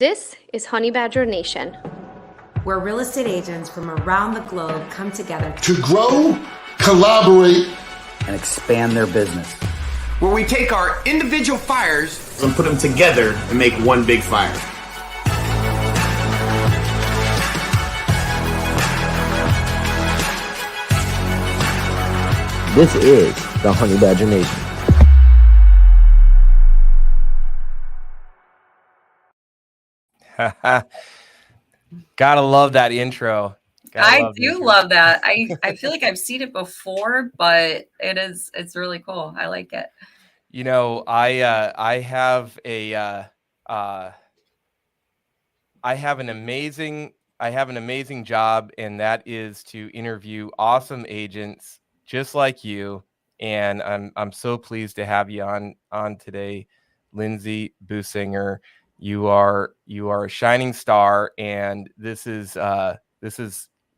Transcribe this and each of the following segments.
This is Honeybadger Nation, where real estate agents from around the globe come together to grow, collaborate, and expand their business. Where we take our individual fires and put them together and make one big fire. This is the Honeybadger Nation. Gotta love that intro. I do love that. I feel like I've seen it before, but it's really cool. I like it. You know, I have an amazing job, and that is to interview awesome agents just like you. And I'm so pleased to have you on today, Lindsay Boosinger. You are a shining star, and this is the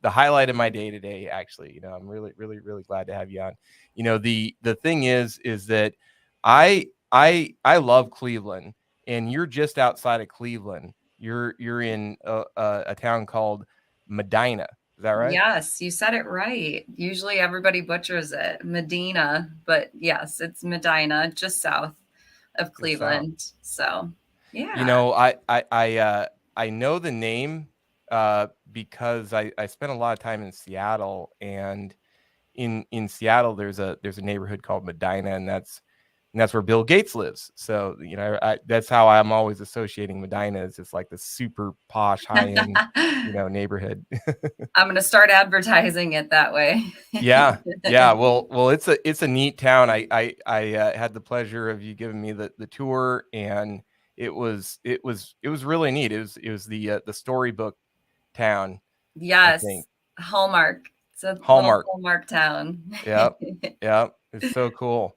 highlight of my day today. Actually, you know, I'm really glad to have you on. You know, the thing is that I love Cleveland, and you're just outside of Cleveland. You're in a town called Medina. Is that right? Yes, you said it right. Usually everybody butchers it, Medina, but yes, it's Medina, just south of Cleveland. So, yeah. You know, I know the name because I spent a lot of time in Seattle, and in Seattle there's a neighborhood called Medina, and that's where Bill Gates lives. So, you know, that's how I'm always associating Medina as just like the super posh, high-end, you know, neighborhood. I'm going to start advertising it that way. Yeah. Well, it's a neat town. I had the pleasure of you giving me the tour, and it was really neat. It was the storybook town. Yes. Hallmark. It's a Hallmark town. Yep. It's so cool.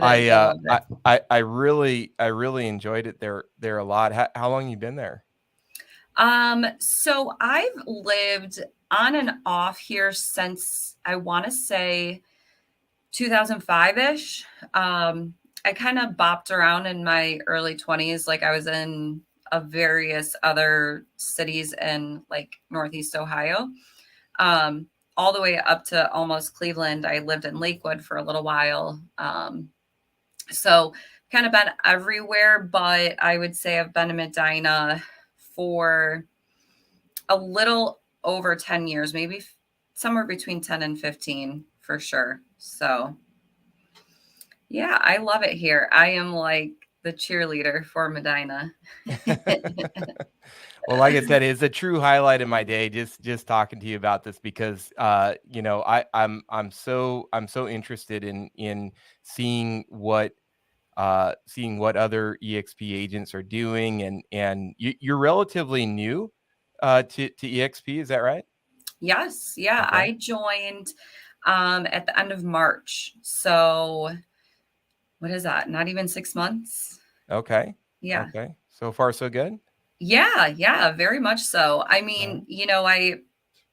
I really enjoyed it there a lot. How long you been there? So I've lived on and off here since I want to say 2005-ish. I kind of bopped around in my early 20s. Like I was in various other cities in like Northeast Ohio. All the way up to almost Cleveland. I lived in Lakewood for a little while. So kind of been everywhere, but I would say I've been in Medina for a little over 10 years, maybe somewhere between 10 and 15 for sure. So yeah, I love it here. I am like the cheerleader for Medina. Well, like I said, it's a true highlight of my day. Just talking to you about this because, you know, I'm so interested in seeing what other eXp agents are doing, and you're relatively new to eXp. Is that right? Yes. Yeah. Okay. I joined at the end of March. So what is that? Not even 6 months. Okay. Yeah. Okay. So far, so good. Yeah, very much so. I mean, you know, I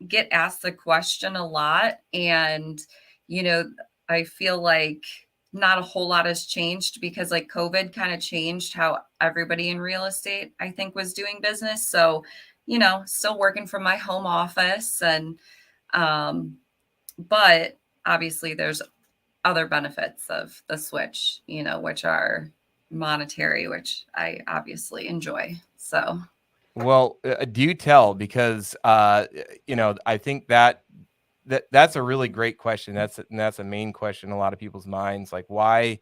get asked the question a lot, and, you know, I feel like not a whole lot has changed because like COVID kind of changed how everybody in real estate, I think, was doing business. So, you know, still working from my home office, and, but obviously there's other benefits of the switch, you know, which are monetary, which I obviously enjoy. So, well, do tell, because you know, I think that's a really great question. That's a main question in a lot of people's minds. Like, why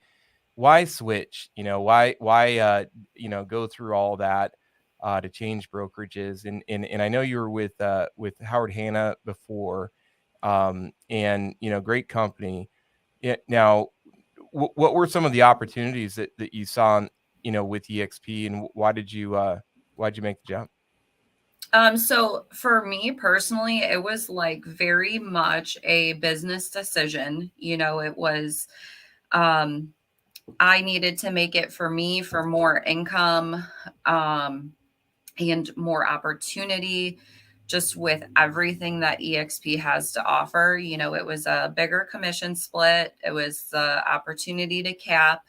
switch? You know, why you know, go through all that to change brokerages? And I know you were with Howard Hanna before, and you know, great company. Now, what were some of the opportunities that you saw, you know, with eXp, and why'd you make the jump? So for me personally, it was like very much a business decision. You know, it was, I needed to make it for me for more income, and more opportunity just with everything that eXp has to offer. You know, it was a bigger commission split. It was the opportunity to cap.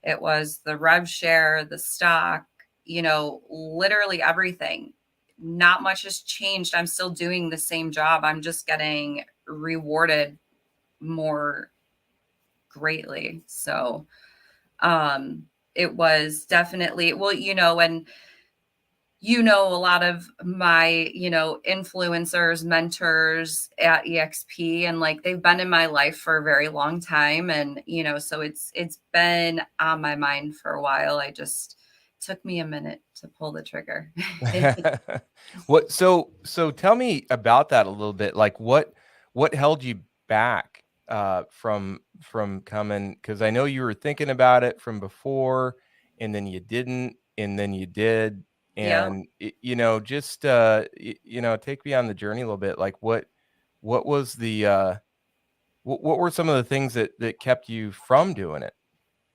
It was the rev share, the stock, literally everything. Not much has changed. I'm still doing the same job. I'm just getting rewarded more greatly. So it was definitely, well, and a lot of my, influencers, mentors at eXp, and like they've been in my life for a very long time. And, so it's been on my mind for a while. Took me a minute to pull the trigger. So tell me about that a little bit. Like what held you back from coming? Because I know you were thinking about it from before, and then you didn't, and then you did. And take me on the journey a little bit. Like what was the what were some of the things that kept you from doing it?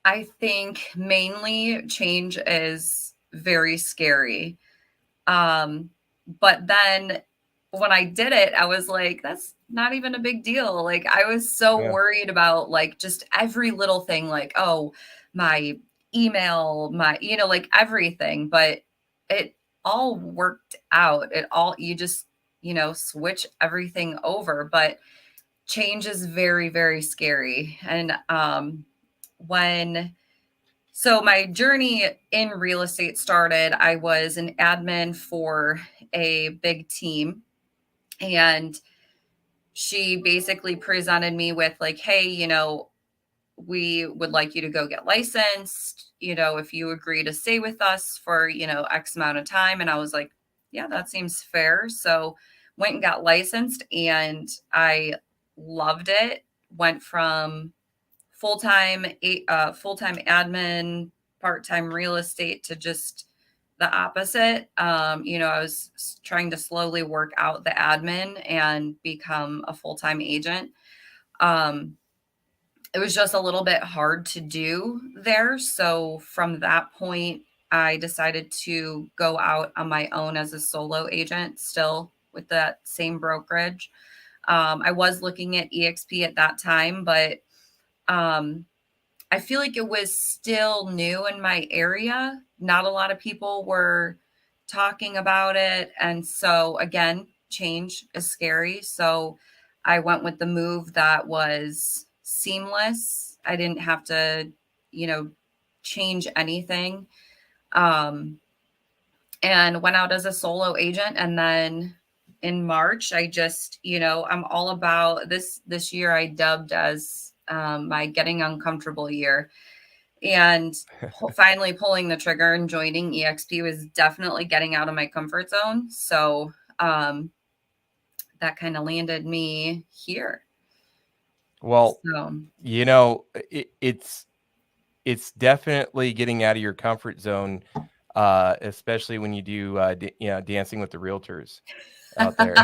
I think mainly change is very scary. But then when I did it, I was like, that's not even a big deal. Like I was so worried about like just every little thing, like, oh, my email, like everything, but it all worked out. You just, switch everything over, but change is very, very scary. And, so my journey in real estate started, I was an admin for a big team, and she basically presented me with like, hey, we would like you to go get licensed, if you agree to stay with us for, X amount of time. And I was like, yeah, that seems fair. So went and got licensed, and I loved it. Went from full-time admin, part-time real estate to just the opposite. I was trying to slowly work out the admin and become a full-time agent. It was just a little bit hard to do there. So from that point, I decided to go out on my own as a solo agent, still with that same brokerage. I was looking at eXp at that time, but I feel like it was still new in my area. Not a lot of people were talking about it. And so again, change is scary. So I went with the move that was seamless. I didn't have to, change anything. And went out as a solo agent. And then in March, I just, I'm all about this year I dubbed as my getting uncomfortable year. And finally pulling the trigger and joining eXp was definitely getting out of my comfort zone. So that kind of landed me here. Well, it's definitely getting out of your comfort zone, especially when you do dancing with the realtors out there.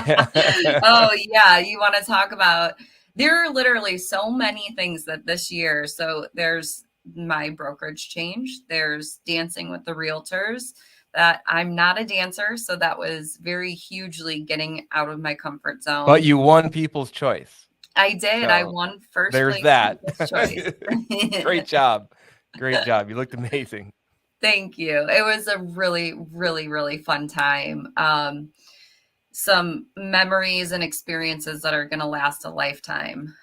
Oh yeah, you want to talk about, there are literally so many things that this year. So there's my brokerage change, there's dancing with the realtors, that I'm not a dancer, so that was very hugely getting out of my comfort zone. But you won People's Choice. I did. So I won first there's place that. People's Choice. Great job. You looked amazing. Thank you. It was a really, really, really fun time. Some memories and experiences that are going to last a lifetime.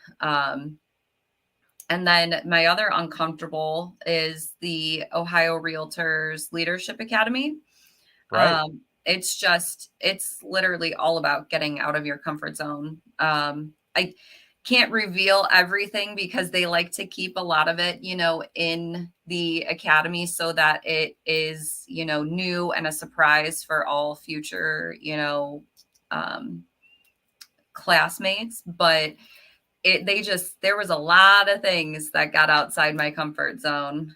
And then my other uncomfortable is the Ohio Realtors Leadership Academy. Right. It's literally all about getting out of your comfort zone. I can't reveal everything because they like to keep a lot of it, in the academy so that it is, new and a surprise for all future, classmates. But there was a lot of things that got outside my comfort zone.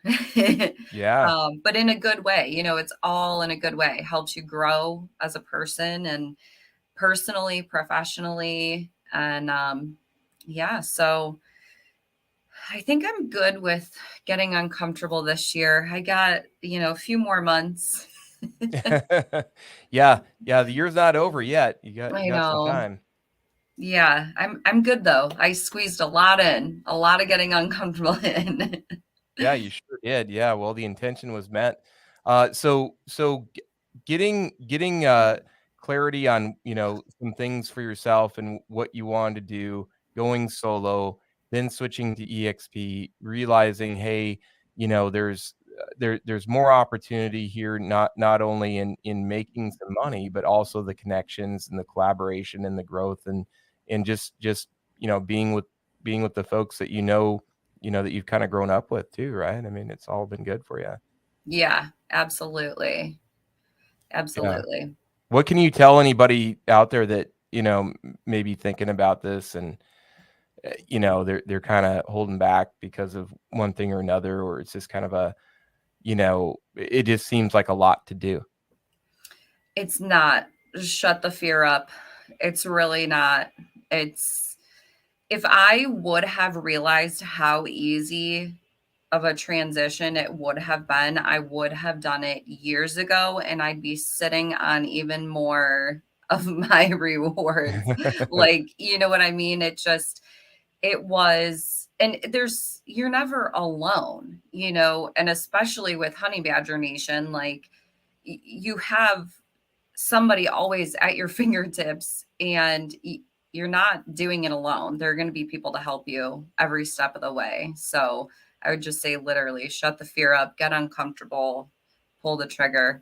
Yeah. But in a good way, it's all in a good way. It helps you grow as a person and personally, professionally. And, so I think I'm good with getting uncomfortable this year. I got, a few more months. Yeah. The year's not over yet. You got some time. Yeah, I'm good though. I squeezed a lot of getting uncomfortable in. Yeah, you sure did. Yeah, well, the intention was met. Getting clarity on, some things for yourself and what you want to do, going solo, then switching to EXP, realizing, hey, there's more opportunity here, not only in making some money, but also the connections and the collaboration and the growth and just being with the folks that that you've kind of grown up with too, right? I mean, it's all been good for you. Yeah, absolutely. Yeah. Absolutely. What can you tell anybody out there that, maybe thinking about this and, they're kind of holding back because of one thing or another, or it's just kind of it just seems like a lot to do. It's not. Shut the fear up. It's really not. It's if I would have realized how easy of a transition it would have been, I would have done it years ago and I'd be sitting on even more of my rewards. Like, you know what I mean? It was, and you're never alone, and especially with Honeybadger Nation, like you have somebody always at your fingertips and you're not doing it alone. There are going to be people to help you every step of the way. So I would just say literally shut the fear up, get uncomfortable, pull the trigger.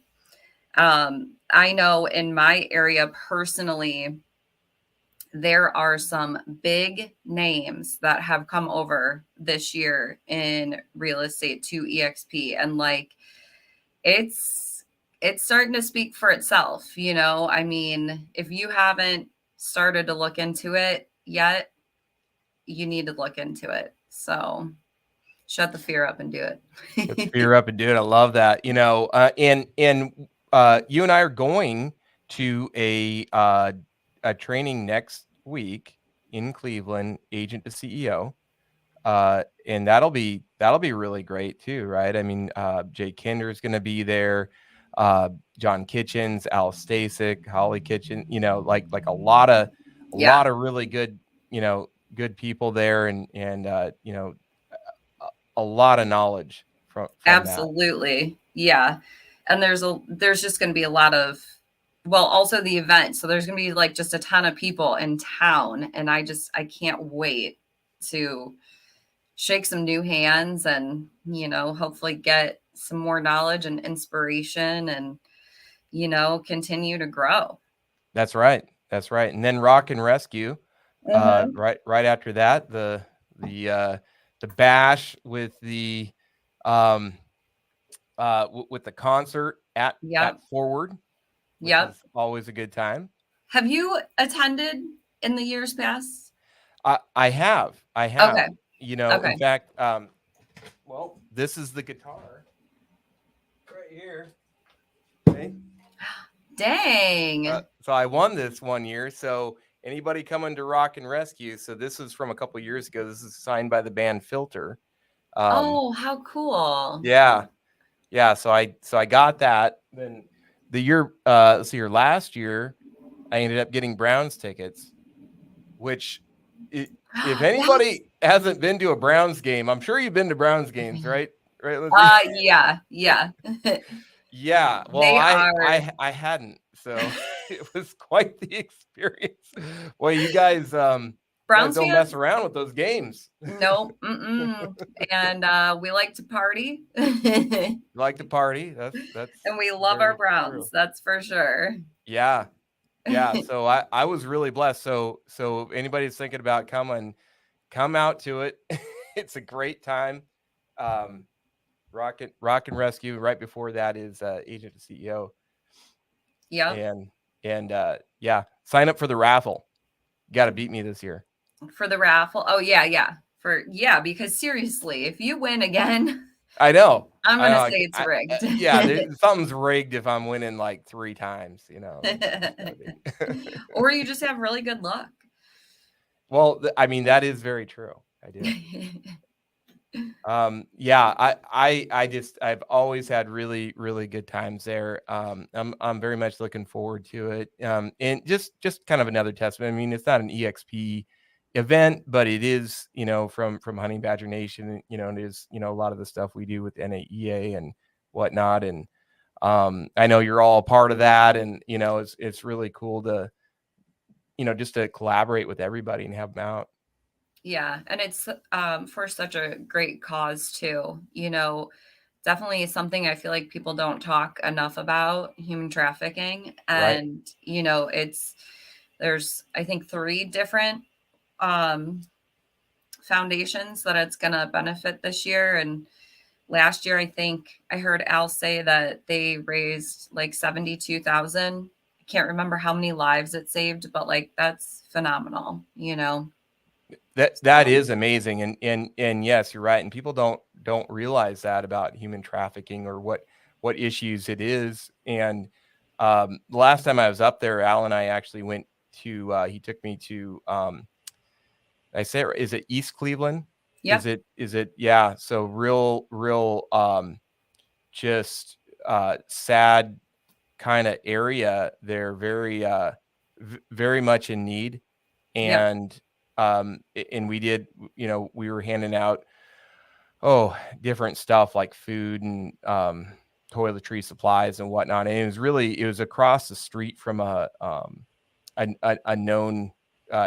I know in my area personally, there are some big names that have come over this year in real estate to eXp. And like, it's starting to speak for itself. I mean, if you haven't started to look into it yet, you need to look into it. So shut the fear up and do it. Shut the fear up and do it. I love that. And you and I are going to a training next week in Cleveland, agent to CEO. And that'll be really great too, right? I mean, Jay Kinder is going to be there. John Kitchens, Al Stasic, Holly Kitchen, like a lot of really good, good people there and a lot of knowledge from Absolutely. that. Yeah. And there's just going to be a lot of, also the event. So there's going to be like just a ton of people in town. And I can't wait to shake some new hands and, hopefully get some more knowledge and inspiration and, continue to grow. That's right. That's right. And then Rock and Rescue, right after that, the bash with the with the concert at Forward. Yep. Is always a good time. Have you attended in the years past? I have. Okay. In fact, this is the guitar right here. Okay. Dang. So I won this one year. So anybody coming to Rock and Rescue. So this is from a couple years ago. This is signed by the band Filter. Oh, how cool. Yeah. Yeah. So I got that. Then the year, last year, I ended up getting Browns tickets, which if anybody hasn't been to a Browns game, I'm sure you've been to Browns games, right? Right. Yeah. Yeah. Well, I hadn't, so it was quite the experience. Well, you guys, Browns don't mess around with those games. Nope. And we like to party. Like to party. That's and we love our Browns. True. That's for sure. Yeah. Yeah. So I was really blessed. So if anybody's thinking about coming, come out to it. It's a great time. Rock and Rescue. Right before that is Agent to CEO. Yeah. And sign up for the raffle. You got to beat me this year. For the raffle. Oh yeah. Because seriously, if you win again, I know. I'm going to say it's rigged. Something's rigged if I'm winning like 3 times, Or you just have really good luck. Well, I mean, that is very true. I do. I've always had really, really good times there. I'm very much looking forward to it. And just kind of another testament. I mean, it's not an eXp event, but it is, from Honeybadger Nation, it is, a lot of the stuff we do with NAEA and whatnot. And I know you're all a part of that, and it's really cool to just to collaborate with everybody and have them out. Yeah, and it's for such a great cause too. Definitely something I feel like people don't talk enough about, human trafficking. Right. And, there's, I think, 3 different foundations that it's going to benefit this year. And last year, I think I heard Al say that they raised like 72,000. I can't remember how many lives it saved, but like, that's phenomenal, That is amazing, and yes, you're right. And people don't realize that about human trafficking or what issues it is. And the last time I was up there, Al and I actually went to. He took me to. I say, is it East Cleveland? Yep. Is it? Yeah. So real. Just sad kind of area. They're very much in need, and. Yep. And we did, we were handing out, different stuff like food and, toiletry supplies and whatnot. And it was across the street from a known,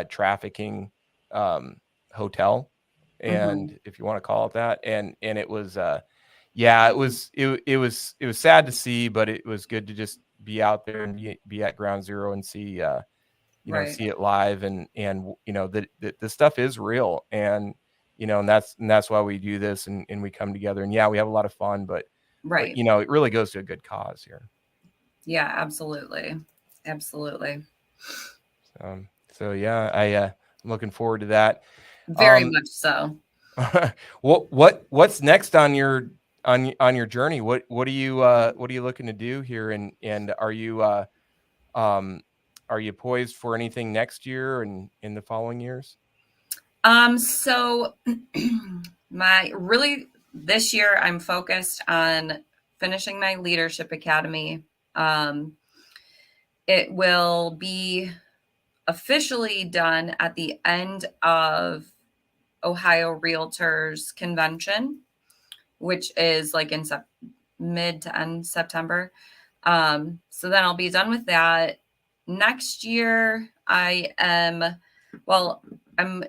trafficking, hotel. And if you want to call it that, and it was, it was sad to see, but it was good to just be out there and be at ground zero and see, Right. see it live, and that the stuff is real, and and that's why we do this, and we come together, and we have a lot of fun, but Right. it really goes to a good cause here. Yeah, absolutely. Absolutely. So I'm looking forward to that. Very much so. What's next on your journey? What are you looking to do here, and are you poised for anything next year and in the following years? So this year I'm focused on finishing my leadership academy. It will be officially done at the end of Ohio Realtors Convention, which is like in mid to end September. So then I'll be done with that. Next year, I'm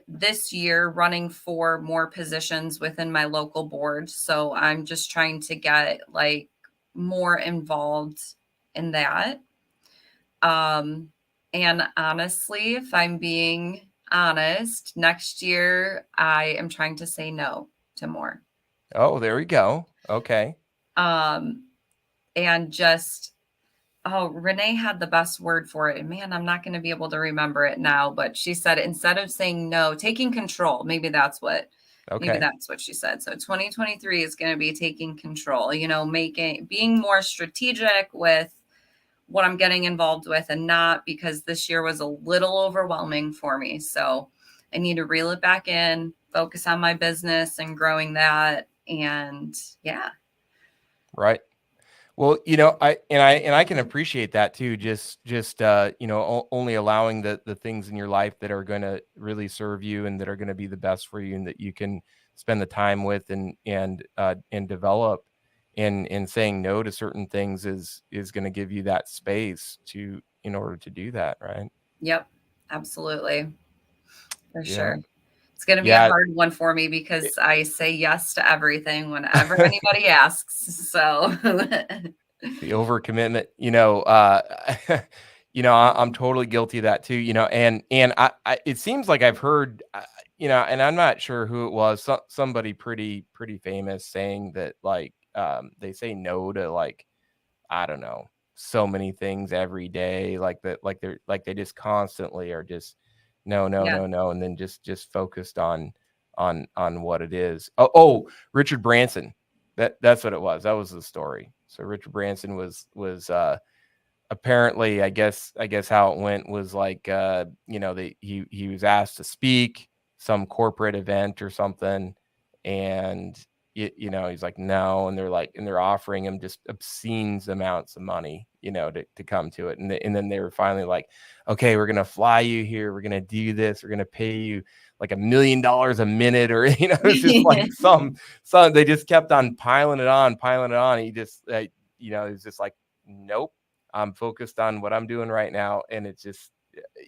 this year running for more positions within my local board. So I'm just trying to get like more involved in that. And honestly, if I'm being honest, next year I am trying to say no to more. Oh, there we go. Okay. And just, Renee had the best word for it. And man, I'm not going to be able to remember it now, but she said, instead of saying no, taking control. Maybe that's what she said. So 2023 is going to be taking control, being more strategic with what I'm getting involved with, and not because this year was a little overwhelming for me. So I need to reel it back in, focus on my business and growing that. And right. Well, I can appreciate that too. Just only allowing the things in your life that are going to really serve you and that are going to be the best for you, and that you can spend the time with and develop, and saying no to certain things is going to give you that space in order to do that. Right. Yep. Absolutely. For sure. It's going to be a hard one for me because I say yes to everything whenever anybody asks. So the overcommitment, I'm totally guilty of that too, and I it seems like I've heard, and I'm not sure who it was, somebody pretty famous saying that, like, they say no to, like, I don't know, so many things every day, like that, like they just constantly are just no, and then just focused on what it is. Richard Branson, that's what it was. That was the story. So Richard Branson was apparently, I guess how it went was like, he was asked to speak some corporate event or something, and he's like, no, and they're offering him just obscene amounts of money, to come to it. And then they were finally like, okay, we're going to fly you here. We're going to do this. We're going to pay you like $1 million a minute, or, it's just like some, they just kept on piling it on. He just, it's just like, nope, I'm focused on what I'm doing right now. And it's just,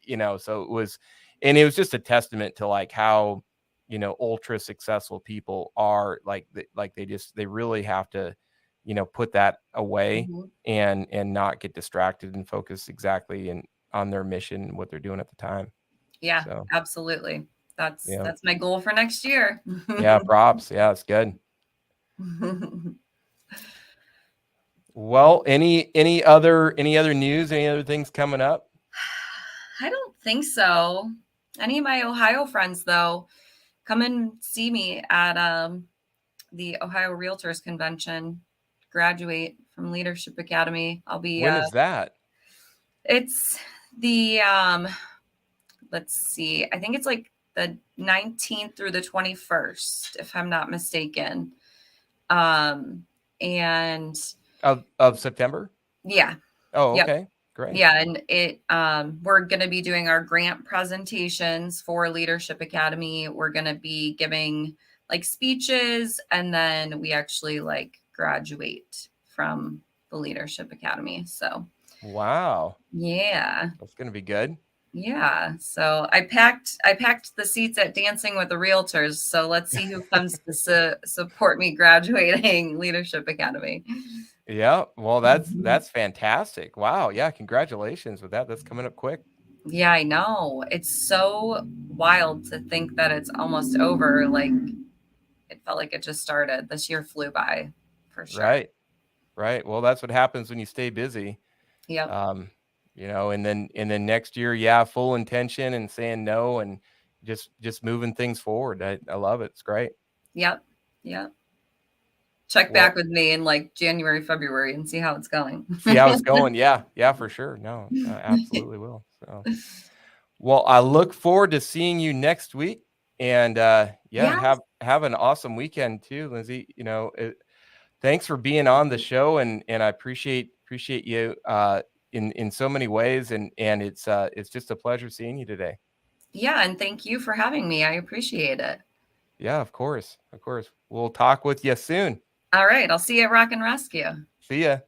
so it was just a testament to like how, ultra successful people are like, they really have to, put that away and not get distracted and focus exactly on their mission, what they're doing at the time. Yeah, So, absolutely. That's my goal for next year. Yeah, props. Yeah, it's good. Well, any other news, any other things coming up? I don't think so. Any of my Ohio friends, though, come and see me at the Ohio Realtors Convention. Graduate from Leadership Academy. I'll be. When is that? It's the let's see. I think it's like the 19th through the 21st, if I'm not mistaken. And Of September? yeah. Oh, Yep. okay. Great. Yeah, and it we're going to be doing our grant presentations for Leadership Academy. We're going to be giving like speeches, and then we actually like graduate from the Leadership Academy. So Wow. yeah. That's going to be good. Yeah. So I packed the seats at Dancing with the Realtors. So let's see who comes to support me graduating Leadership Academy. Yeah. Well, that's fantastic. Wow. Yeah. Congratulations with that. That's coming up quick. Yeah, I know. It's so wild to think that it's almost over. Like it felt like it just started. This year flew by for sure. Right. Right. Well, that's what happens when you stay busy. Yep. And then next year, yeah, full intention and saying no and just moving things forward. I love it. It's great. Yep. Yep. Check back with me in like January, February and see how it's going. See how it's going. Yeah. Yeah, for sure. No, I absolutely will. So, well, I look forward to seeing you next week and, have an awesome weekend too, Lindsay. Thanks for being on the show and I appreciate you, in so many ways. And it's just a pleasure seeing you today. Yeah. And thank you for having me. I appreciate it. Yeah, of course. Of course. We'll talk with you soon. All right. I'll see you at Rock and Rescue. See ya.